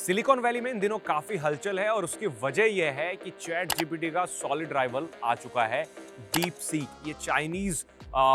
Silicon valley में इन दिनों काफी हलचल है और उसकी वजह यह है कि चैट जीपीटी का सॉलिड राइवल आ चुका है, डीप सीक। ये चाइनीज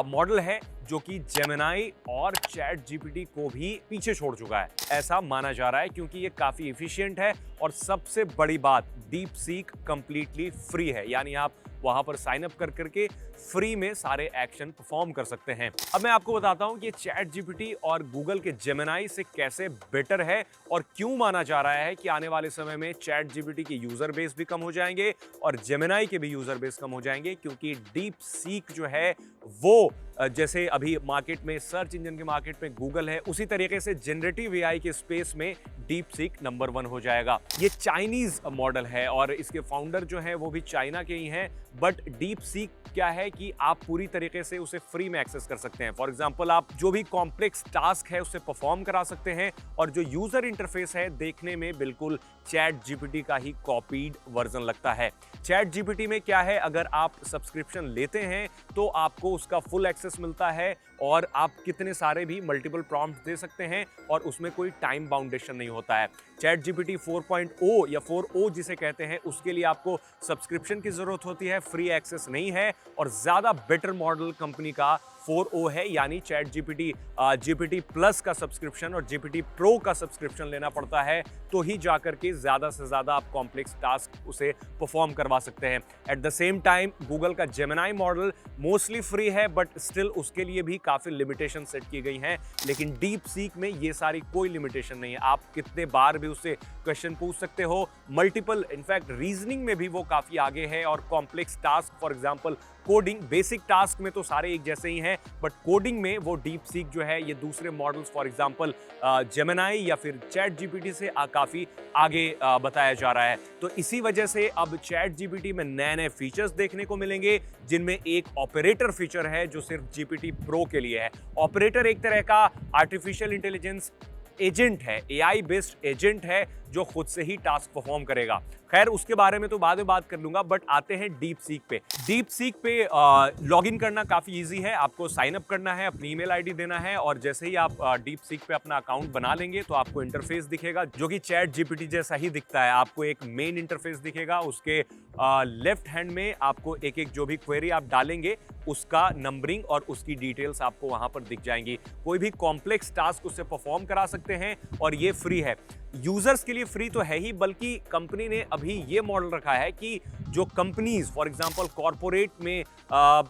मॉडल है जो कि जेमिनाई और चैट जीपीटी को भी पीछे छोड़ चुका है, ऐसा माना जा रहा है, क्योंकि ये काफी एफिशिएंट है और सबसे बड़ी बात, डीप सीक कंप्लीटली फ्री है। यानी आप वहां पर साइन अप कर करके फ्री में सारे एक्शन परफॉर्म कर सकते हैं। अब मैं आपको बताता हूं कि चैट जीपीटी और गूगल के जेमिनाई से कैसे बेटर है और क्यों माना जा रहा है कि आने वाले समय में चैट जीपीटी के यूजर बेस भी कम हो जाएंगे और जेमिनाई के भी यूजर बेस कम हो जाएंगे, क्योंकि डीप सीक जो है वो जैसे अभी मार्केट में सर्च इंजन के मार्केट में गूगल है, उसी तरीके से जनरेटिव एआई के स्पेस में डीप सीक नंबर 1 हो जाएगा। ये चाइनीज मॉडल है और इसके फाउंडर जो है वो भी चाइना के ही हैं। बट डीप सीक क्या है कि आप पूरी तरीके से उसे फ्री में एक्सेस कर सकते हैं। फॉर एग्जांपल, आप जो भी कॉम्प्लेक्स टास्क है उसे परफॉर्म करा सकते हैं और जो यूजर इंटरफेस है देखने में बिल्कुल चैट जीपीटी का ही कॉपीड वर्जन लगता है। चैट जीपीटी में क्या है, अगर आप सब्सक्रिप्शन लेते हैं तो आपको उसका फुल एक्सेस मिलता है और आप कितने सारे भी मल्टीपल प्रॉम्प्ट दे सकते हैं और उसमें कोई टाइम बाउंडेशन नहीं होता है। चैट जीपीटी 4.0 या 4o जिसे कहते हैं, उसके लिए आपको सब्सक्रिप्शन की जरूरत होती है, फ्री एक्सेस नहीं है। और ज्यादा बेटर मॉडल कंपनी का 4o है, यानी चैट जीपीटी जीपीटी प्लस का सब्सक्रिप्शन और जीपीटी प्रो का सब्सक्रिप्शन लेना पड़ता है, तो ही जाकर के ज्यादा से ज्यादा आप कॉम्प्लेक्स टास्क उसे परफॉर्म करवा सकते हैं। At the same time Google का जेमिनाई मॉडल मोस्टली फ्री है, बट स्टिल उसके लिए भी काफी लिमिटेशन सेट की गई हैं। लेकिन डीप सीक में ये सारी कोई लिमिटेशन नहीं है, आप कितने बार भी उससे क्वेश्चन पूछ सकते हो। मल्टीपल, इनफैक्ट रीजनिंग में भी वो काफी आगे है और complex task, for example coding, basic task में तो सारे एक जैसे ही हैं, बट कोडिंग में वो डीप सीक जो है ये दूसरे मॉडल्स, फॉर एग्जांपल जेमिनाई या फिर चैट जीपीटी से काफी आगे बताया जा रहा है। तो इसी वजह से अब चैट जीपीटी में नए नए फीचर्स देखने को मिलेंगे, जिनमें एक ऑपरेटर फीचर है जो सिर्फ जीपीटी प्रो के लिए है। ऑपरेटर एक तरह का आर्टिफिशियल इंटेलिजेंस एजेंट है, एआई बेस्ड एजेंट है जो खुद से ही टास्क परफॉर्म करेगा। खैर, उसके बारे में तो बाद में बात कर लूंगा, बट आते हैं डीप सीक पे। डीप सीक पे लॉगिन करना काफी इजी है। आपको साइन अप करना है, अपनी ईमेल आईडी देना है और जैसे ही आप डीप सीक पे अपना अकाउंट बना लेंगे तो आपको इंटरफेस दिखेगा जो कि चैट जीपीटी जैसा ही दिखता है। आपको एक मेन इंटरफेस दिखेगा, उसके लेफ्ट हैंड में आपको एक एक जो भी क्वेरी आप डालेंगे उसका नंबरिंग और उसकी डिटेल्स आपको वहां पर दिख जाएंगी। कोई भी कॉम्प्लेक्स टास्क उससे परफॉर्म करा सकते हैं और ये फ्री है। यूजर्स के लिए फ्री तो है ही, बल्कि कंपनी ने अभी ये मॉडल रखा है कि जो कंपनीज, फॉर एग्जांपल कॉर्पोरेट में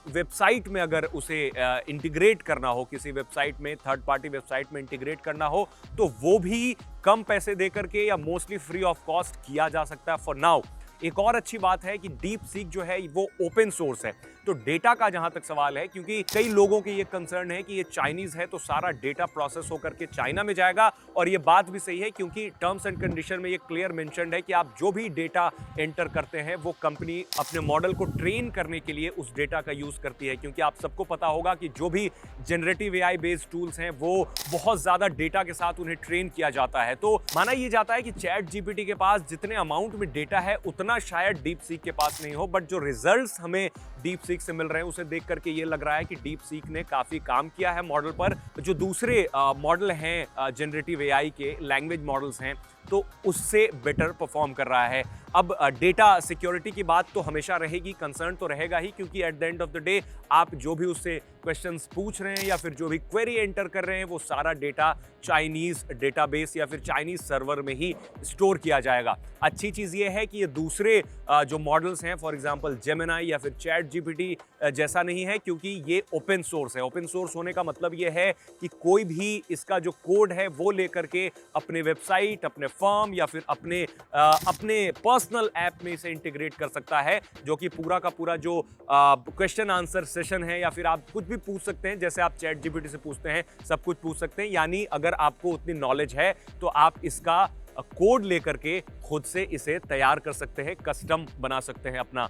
वेबसाइट में अगर उसे इंटीग्रेट करना हो, किसी वेबसाइट में, थर्ड पार्टी वेबसाइट में इंटीग्रेट करना हो, तो वो भी कम पैसे दे करके या मोस्टली फ्री ऑफ कॉस्ट किया जा सकता है फॉर नाउ। एक और अच्छी बात है कि डीप सीक जो है वो ओपन सोर्स है, तो डेटा का जहां तक सवाल है, क्योंकि कई लोगों के ये कंसर्न है कि ये चाइनीज है तो सारा डेटा प्रोसेस होकर के चाइना में जाएगा, और ये बात भी सही है क्योंकि टर्म्स एंड कंडीशन में ये क्लियर मेंशन्ड है कि आप जो भी डेटा एंटर करते हैं वो कंपनी अपने मॉडल को ट्रेन करने के लिए उस डेटा का यूज करती है। क्योंकि आप सबको पता होगा कि जो भी जनरेटिव एआई बेस्ड टूल्स हैं वो बहुत ज्यादा डेटा के साथ उन्हें ट्रेन किया जाता है। तो माना यह जाता है कि चैट जीपीटी के पास जितने अमाउंट में डेटा है उतना शायद डीप सीक के पास नहीं हो, बट जो रिजल्ट्स हमें डीप सीक से मिल रहे हैं उसे देख करके ये लग रहा है कि डीप सीक ने काफी काम किया है मॉडल पर। जो दूसरे मॉडल हैं जनरेटिव एआई के, लैंग्वेज मॉडल्स हैं, तो उससे बेटर परफॉर्म कर रहा है। अब डेटा सिक्योरिटी की बात तो हमेशा रहेगी, कंसर्न तो रहेगा ही, क्योंकि at the end of the day आप जो भी उससे क्वेश्चंस पूछ रहे हैं या फिर जो भी क्वेरी एंटर कर रहे हैं वो सारा डेटा चाइनीज डेटाबेस या फिर चाइनीज सर्वर में ही स्टोर किया जाएगा। अच्छी चीज ये है कि ये दूसरे जो मॉडल्स हैं, फॉर एग्जांपल जेमिनाई या फिर चैट जीपीटी जैसा नहीं है, क्योंकि ये ओपन सोर्स है। ओपन सोर्स होने का मतलब ये है कि कोई भी इसका जो कोड है वो लेकर के अपने वेबसाइट, अपने फर्म या फिर अपने पर्सनल ऐप में इसे इंटीग्रेट कर सकता है, जो कि पूरा का पूरा जो क्वेश्चन आंसर सेशन है या फिर आप कुछ भी पूछ सकते हैं, जैसे आप चैट जीपीटी से पूछते हैं सब कुछ पूछ सकते हैं। यानी अगर आपको उतनी नॉलेज है तो आप इसका कोड लेकर के खुद से इसे तैयार कर सकते हैं, कस्टम बना सकते हैं अपना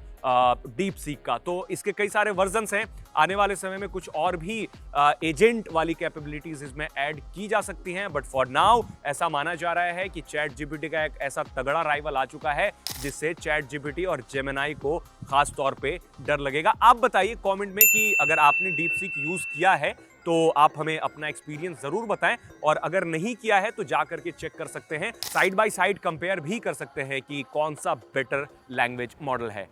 डीप सीक का। तो इसके कई सारे वर्जन्स हैं, आने वाले समय में कुछ और भी एजेंट वाली कैपेबिलिटीज इसमें ऐड की जा सकती हैं, बट फॉर नाउ ऐसा माना जा रहा है कि चैट जीपीटी का एक ऐसा तगड़ा राइवल आ चुका है जिससे चैट जीपीटी और जेमिनाई को खास तौर पे डर लगेगा। आप बताइए कमेंट में कि अगर आपने डीप सीक यूज किया है तो आप हमें अपना एक्सपीरियंस जरूर बताएं, और अगर नहीं किया है तो जा करके चेक कर सकते हैं, साइड बाय साइड कंपेयर भी कर सकते हैं कि कौन सा बेटर लैंग्वेज मॉडल है।